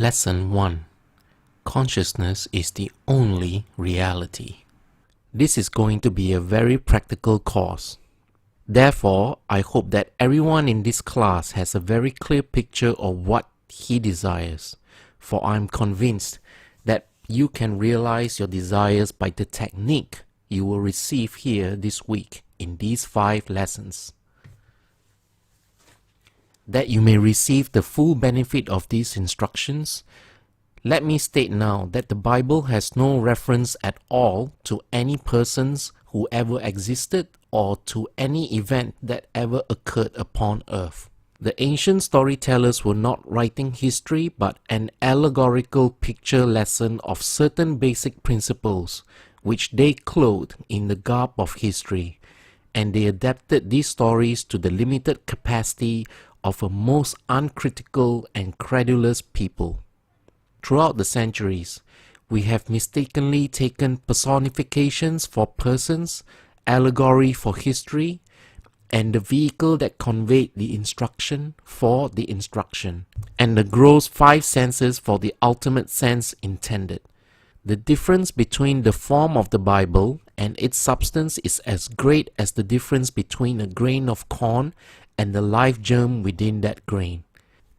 Lesson 1. Consciousness is the only reality. This is going to be a very practical course. Therefore, I hope that everyone in this class has a very clear picture of what he desires, for I'm convinced that you can realize your desires by the technique you will receive here this week in these 5 lessons. That you may receive the full benefit of these instructions, let me state now that the Bible has no reference at all to any persons who ever existed or to any event that ever occurred upon earth. The ancient storytellers were not writing history but an allegorical picture lesson of certain basic principles which they clothed in the garb of history, and they adapted these stories to the limited capacity of a most uncritical and credulous people. Throughout the centuries, we have mistakenly taken personifications for persons, allegory for history, and the vehicle that conveyed the instruction for the instruction, and the gross 5 senses for the ultimate sense intended. The difference between the form of the Bible and its substance is as great as the difference between a grain of corn and the life germ within that grain.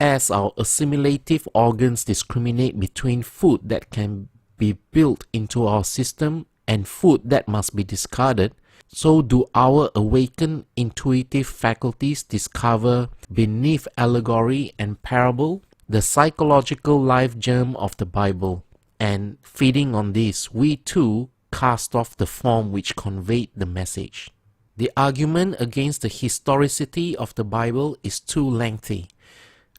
As our assimilative organs discriminate between food that can be built into our system and food that must be discarded, so do our awakened intuitive faculties discover beneath allegory and parable the psychological life germ of the Bible, and feeding on this, we too cast off the form which conveyed the message. The argument against the historicity of the Bible is too lengthy.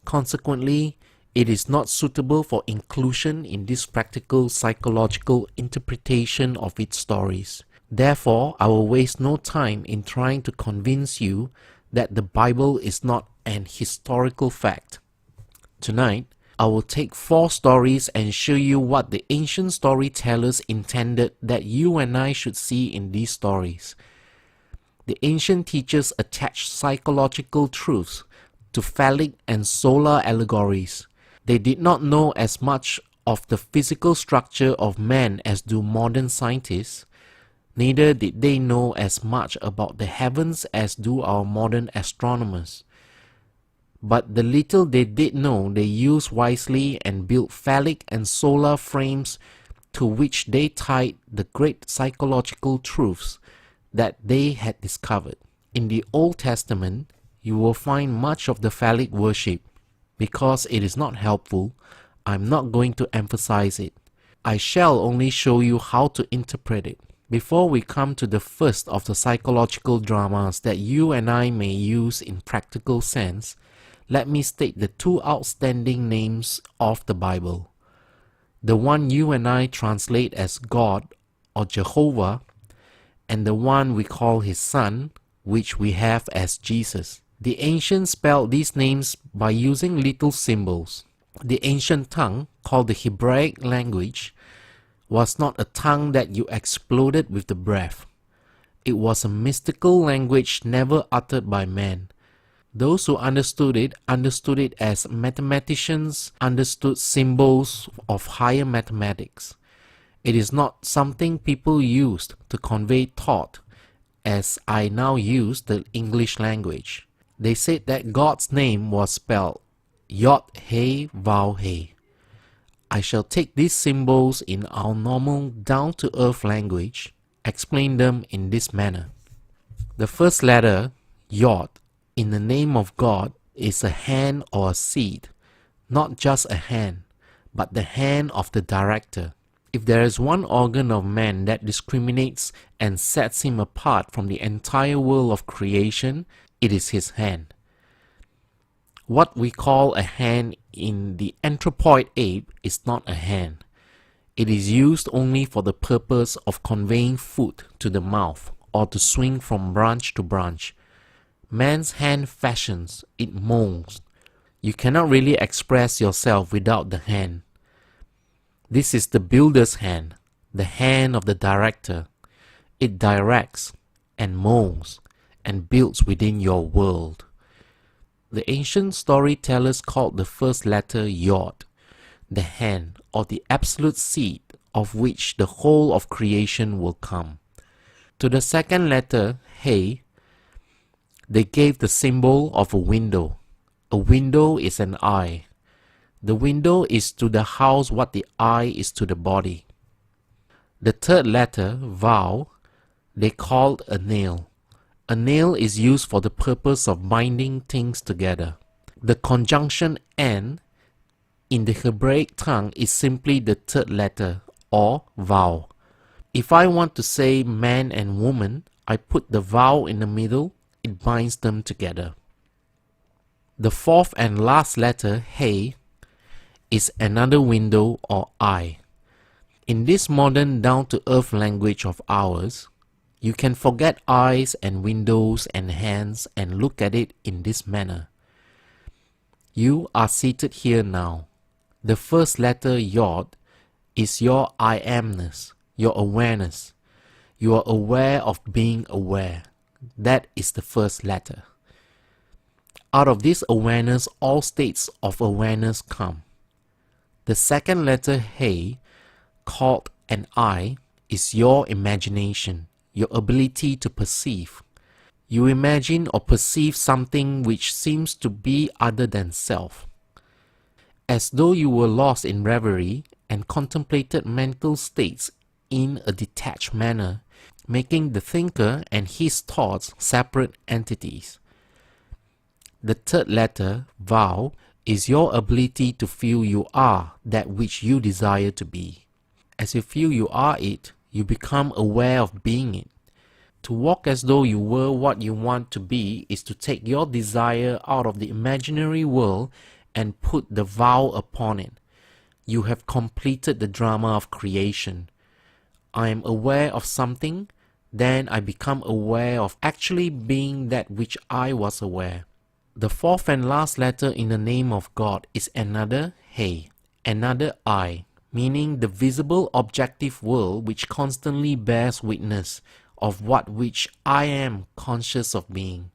Consequently, it is not suitable for inclusion in this practical psychological interpretation of its stories. Therefore, I will waste no time in trying to convince you that the Bible is not an historical fact. Tonight, I will take 4 stories and show you what the ancient storytellers intended that you and I should see in these stories. The ancient teachers attached psychological truths to phallic and solar allegories. They did not know as much of the physical structure of man as do modern scientists. Neither did they know as much about the heavens as do our modern astronomers. But the little they did know, they used wisely and built phallic and solar frames to which they tied the great psychological truths that they had discovered. In the Old Testament, you will find much of the phallic worship. Because it is not helpful, I'm not going to emphasize it. I shall only show you how to interpret it. Before we come to the first of the psychological dramas that you and I may use in practical sense, let me state the 2 outstanding names of the Bible. The one you and I translate as God or Jehovah, and the one we call his son, which we have as Jesus. The ancients spelled these names by using little symbols. The ancient tongue, called the Hebraic language, was not a tongue that you exploded with the breath. It was a mystical language never uttered by man. Those who understood it as mathematicians understood symbols of higher mathematics. It is not something people used to convey thought, as I now use the English language. They said that God's name was spelled Yod-He-Vav-He. I shall take these symbols in our normal down-to-earth language, explain them in this manner. The first letter, Yod, in the name of God is a hand or a seed, not just a hand, but the hand of the director. If there is one organ of man that discriminates and sets him apart from the entire world of creation, it is his hand. What we call a hand in the anthropoid ape is not a hand. It is used only for the purpose of conveying food to the mouth or to swing from branch to branch. Man's hand fashions, it molds. You cannot really express yourself without the hand. This is the builder's hand, the hand of the director. It directs and molds and builds within your world. The ancient storytellers called the first letter Yod. the hand, or the absolute seed of which the whole of creation will come. To the second letter, He, they gave the symbol of a window. A window is an eye. The window is to the house what the eye is to the body. The third letter, Vau, they called a nail. A nail is used for the purpose of binding things together. The conjunction N in the Hebraic tongue is simply the third letter, or Vau. If I want to say man and woman, I put the vowel in the middle, it binds them together. The fourth and last letter, He, is another window or eye. In this modern down-to-earth language of ours, you can forget eyes and windows and hands and look at it in this manner. You are seated here now. The first letter, Yod, is your I amness, your awareness. You are aware of being aware. That is the first letter. Out of this awareness, all states of awareness come. The second letter, He, called an I, is your imagination, your ability to perceive. You imagine or perceive something which seems to be other than self. As though you were lost in reverie and contemplated mental states in a detached manner, making the thinker and his thoughts separate entities. The third letter, Vau, is your ability to feel you are that which you desire to be. As you feel you are it, you become aware of being it. To walk as though you were what you want to be is to take your desire out of the imaginary world and put the vow upon it. You have completed the drama of creation. I am aware of something, then I become aware of actually being that which I was aware. The fourth and last letter in the name of God is another He, another I, meaning the visible objective world which constantly bears witness of what which I am conscious of being.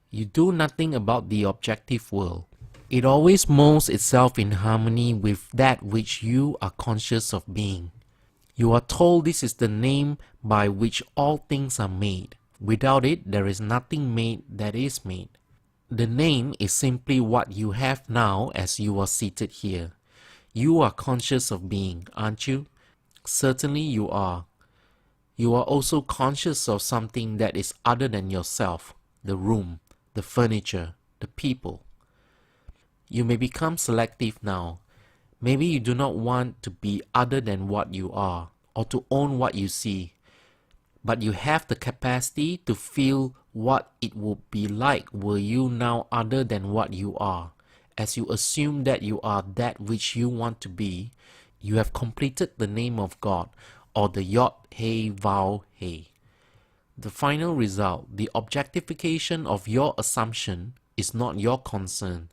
You do nothing about the objective world. It always molds itself in harmony with that which you are conscious of being. You are told this is the name by which all things are made. Without it, there is nothing made that is made. The name is simply what you have now as you are seated here. You are conscious of being, aren't you? Certainly you are. You are also conscious of something that is other than yourself, the room, the furniture, the people. You may become selective now. Maybe you do not want to be other than what you are, or to own what you see. But you have the capacity to feel what it would be like were you now other than what you are. As you assume that you are that which you want to be, you have completed the name of God, or the Yod He Vau He. The final result, the objectification of your assumption, is not your concern.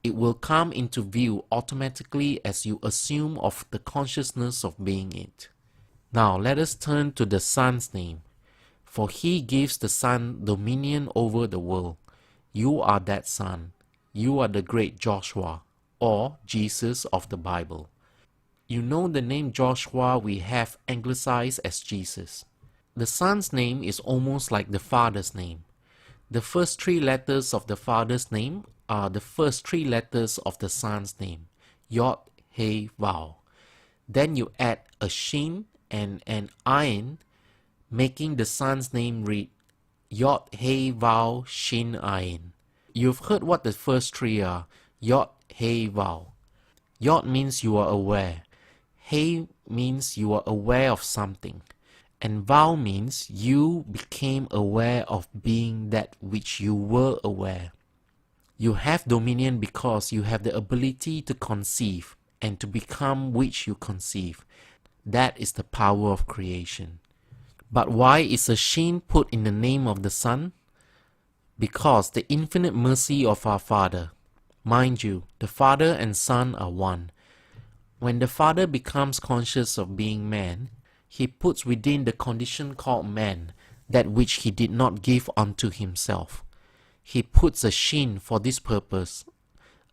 It will come into view automatically as you assume of the consciousness of being it. Now let us turn to the Son's name. For He gives the Son dominion over the world. You are that Son. You are the great Joshua, or Jesus of the Bible. You know the name Joshua we have anglicized as Jesus. The Son's name is almost like the Father's name. The first three letters of the Father's name are the first three letters of the Son's name, Yod He Vau. Then you add a Shin and an Ayin, making the Son's name read Yod He Vau Shin Ayin. You've heard what the first three are, Yod He Vau. Yod means you are aware. He means you are aware of something. And Vau means you became aware of being that which you were aware. You have dominion because you have the ability to conceive and to become which you conceive. That is the power of creation. But why is a Shin put in the name of the Son? Because the infinite mercy of our Father. Mind you, the Father and Son are one. When the Father becomes conscious of being man, He puts within the condition called man that which He did not give unto Himself. He puts a Shin for this purpose.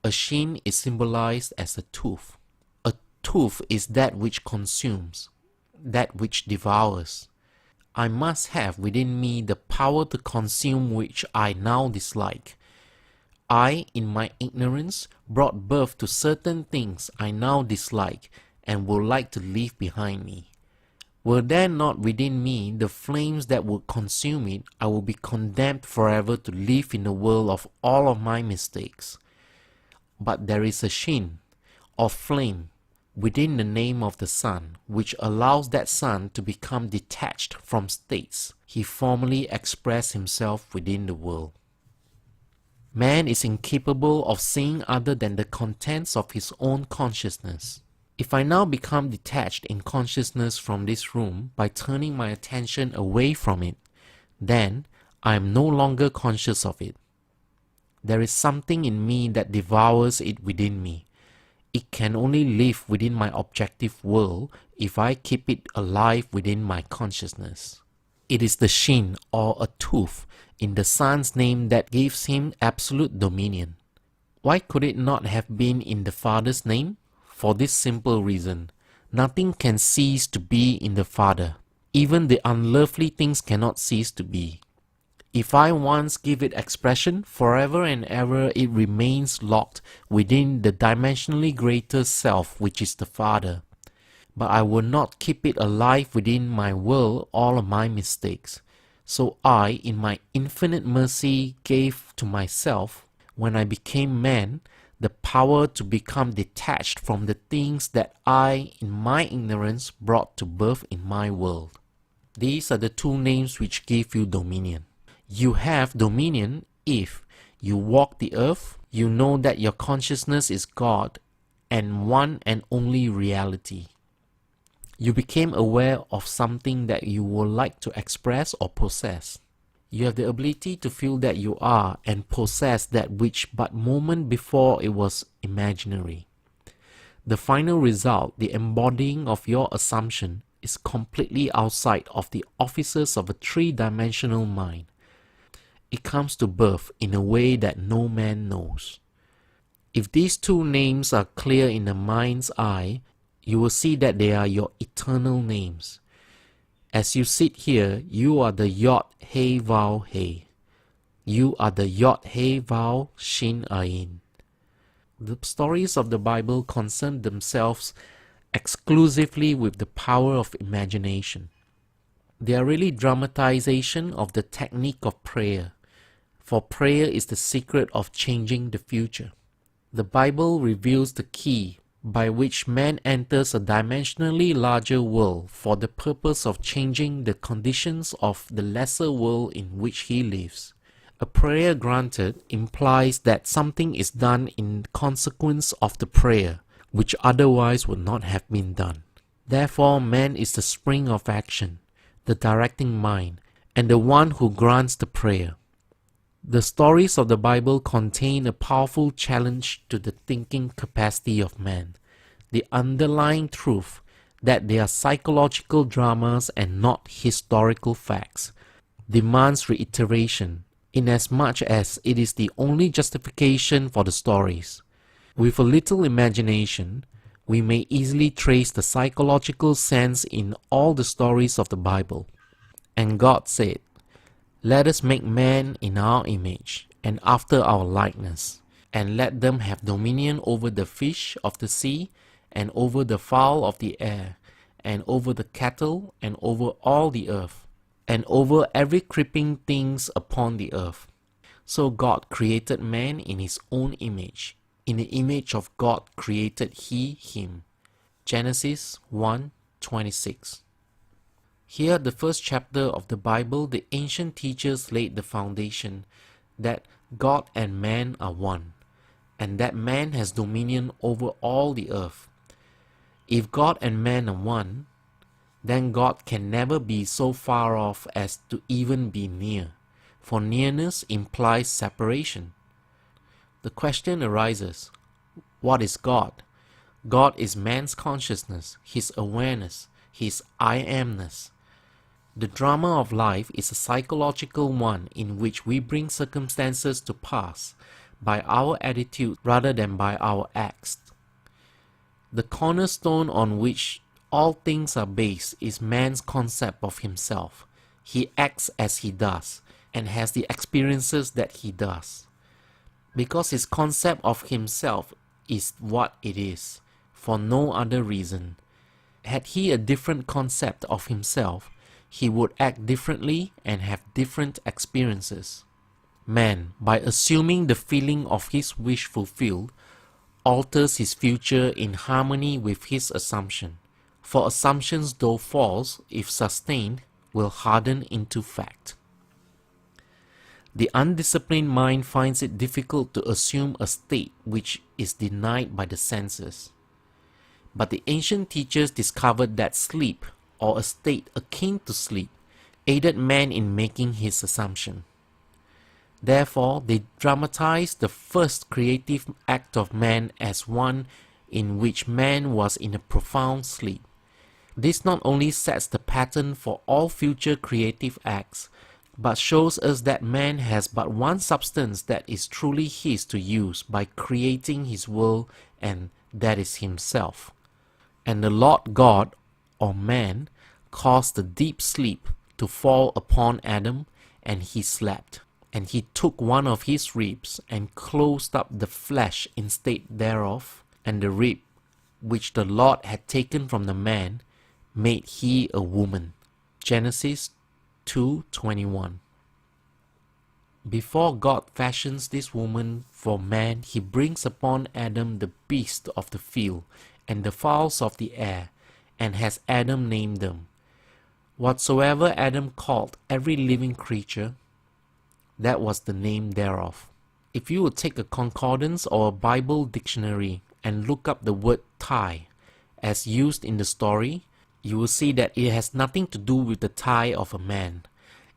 A Shin is symbolized as a tooth. A tooth is that which consumes, that which devours. I must have within me the power to consume which I now dislike. I, in my ignorance, brought birth to certain things I now dislike and would like to leave behind me. Were there not within me the flames that would consume it, I would be condemned forever to live in the world of all of my mistakes. But there is a shin, or flame, within the name of the Son, which allows that Son to become detached from states he formerly expressed himself within the world. Man is incapable of seeing other than the contents of his own consciousness. If I now become detached in consciousness from this room by turning my attention away from it, then I am no longer conscious of it. There is something in me that devours it within me. It can only live within my objective world if I keep it alive within my consciousness. It is the shin or a tooth in the Son's name that gives him absolute dominion. Why could it not have been in the Father's name? For this simple reason, nothing can cease to be in the Father. Even the unlovely things cannot cease to be. If I once give it expression, forever and ever it remains locked within the dimensionally greater self which is the Father. But I will not keep it alive within my world all of my mistakes. So I, in my infinite mercy, gave to myself, when I became man, the power to become detached from the things that I, in my ignorance, brought to birth in my world. These are the two names which give you dominion. You have dominion if you walk the earth, you know that your consciousness is God and one and only reality. You became aware of something that you would like to express or possess. You have the ability to feel that you are and possess that which but moment before it was imaginary. The final result, the embodying of your assumption, is completely outside of the offices of a three-dimensional mind. It comes to birth in a way that no man knows. If these two names are clear in the mind's eye, you will see that they are your eternal names. As you sit here, you are the Yod He Vav He. You are the Yod He Vav Shin Ayin. The stories of the Bible concern themselves exclusively with the power of imagination. They are really dramatization of the technique of prayer, for prayer is the secret of changing the future. The Bible reveals the key by which man enters a dimensionally larger world for the purpose of changing the conditions of the lesser world in which he lives. A prayer granted implies that something is done in consequence of the prayer, which otherwise would not have been done. Therefore, man is the spring of action, the directing mind, and the one who grants the prayer. The stories of the Bible contain a powerful challenge to the thinking capacity of man. The underlying truth that they are psychological dramas and not historical facts demands reiteration, inasmuch as it is the only justification for the stories. With a little imagination, we may easily trace the psychological sense in all the stories of the Bible. And God said, "Let us make man in our image, and after our likeness, and let them have dominion over the fish of the sea, and over the fowl of the air, and over the cattle, and over all the earth, and over every creeping things upon the earth." So God created man in his own image. In the image of God created he him. Genesis 1:26. Here, the first chapter of the Bible, the ancient teachers laid the foundation that God and man are one, and that man has dominion over all the earth. If God and man are one, then God can never be so far off as to even be near, for nearness implies separation. The question arises, what is God? God is man's consciousness, his awareness, his I amness. The drama of life is a psychological one in which we bring circumstances to pass by our attitude rather than by our acts. The cornerstone on which all things are based is man's concept of himself. He acts as he does and has the experiences that he does. Because his concept of himself is what it is, for no other reason. Had he a different concept of himself, he would act differently and have different experiences. Man, by assuming the feeling of his wish fulfilled, alters his future in harmony with his assumption. For assumptions, though false, if sustained, will harden into fact. The undisciplined mind finds it difficult to assume a state which is denied by the senses. But the ancient teachers discovered that sleep, or a state akin to sleep, aided man in making his assumption. Therefore, they dramatized the first creative act of man as one in which man was in a profound sleep. This not only sets the pattern for all future creative acts, but shows us that man has but one substance that is truly his to use by creating his world, and that is himself. And the Lord God, or man, caused the deep sleep to fall upon Adam, and he slept. And he took one of his ribs, and closed up the flesh instead thereof, and the rib which the Lord had taken from the man, made he a woman. Genesis 2:21. Before God fashions this woman for man, he brings upon Adam the beasts of the field and the fowls of the air, and has Adam name them. Whatsoever Adam called every living creature, that was the name thereof. If you would take a concordance or a Bible dictionary and look up the word thigh as used in the story, you will see that it has nothing to do with the thigh of a man.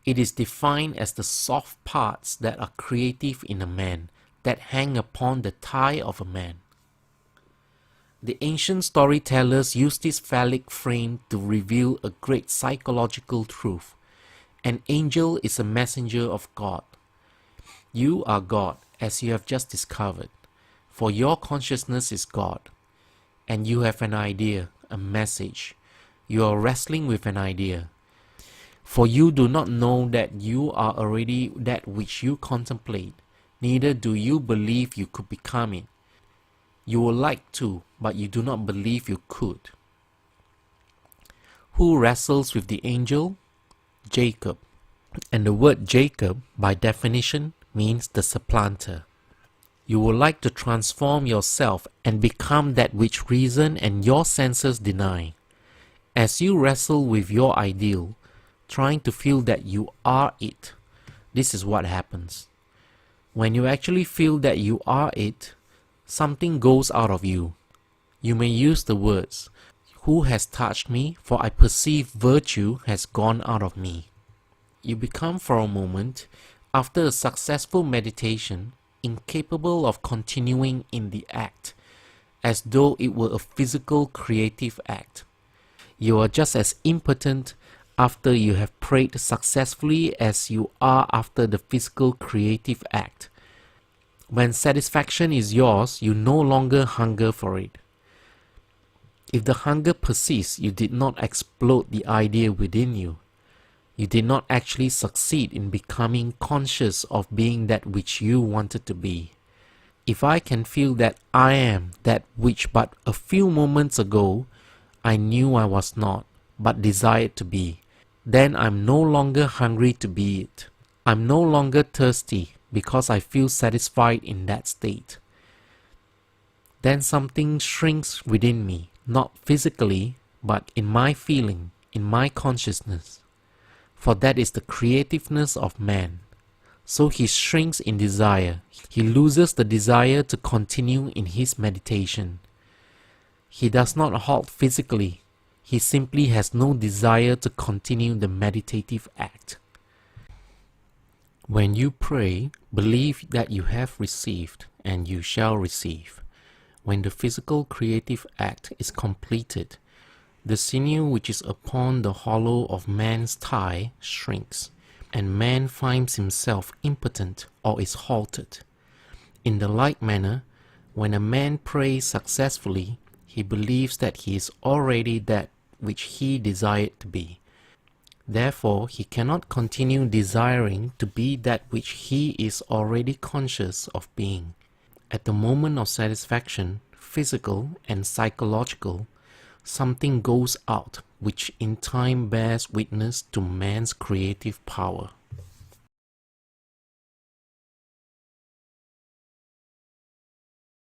It is defined as the soft parts that are creative in a man, that hang upon the thigh of a man. The ancient storytellers used this phallic frame to reveal a great psychological truth. An angel is a messenger of God. You are God, as you have just discovered, for your consciousness is God, and you have an idea, a message. You are wrestling with an idea, for you do not know that you are already that which you contemplate, neither do you believe you could become it. You would like to, but you do not believe you could. Who wrestles with the angel? Jacob. And the word Jacob, by definition, means the supplanter. You would like to transform yourself and become that which reason and your senses deny. As you wrestle with your ideal, trying to feel that you are it, this is what happens. When you actually feel that you are it, something goes out of you. You may use the words, "Who has touched me? For I perceive virtue has gone out of me." You become for a moment, after a successful meditation, incapable of continuing in the act, as though it were a physical creative act. You are just as impotent after you have prayed successfully as you are after the physical creative act. When satisfaction is yours, you no longer hunger for it. If the hunger persists, you did not explode the idea within you. You did not actually succeed in becoming conscious of being that which you wanted to be. If I can feel that I am that which but a few moments ago I knew I was not, but desired to be, then I'm no longer hungry to be it. I'm no longer thirsty because I feel satisfied in that state. Then something shrinks within me, not physically, but in my feeling, in my consciousness. For that is the creativeness of man. So he shrinks in desire. He loses the desire to continue in his meditation. He does not halt physically. He simply has no desire to continue the meditative act. When you pray, believe that you have received and you shall receive. When the physical creative act is completed, the sinew which is upon the hollow of man's thigh shrinks, and man finds himself impotent or is halted. In the like manner, when a man prays successfully, He believes that he is already that which he desired to be. Therefore, he cannot continue desiring to be that which he is already conscious of being. At the moment of satisfaction, physical and psychological, something goes out which in time bears witness to man's creative power.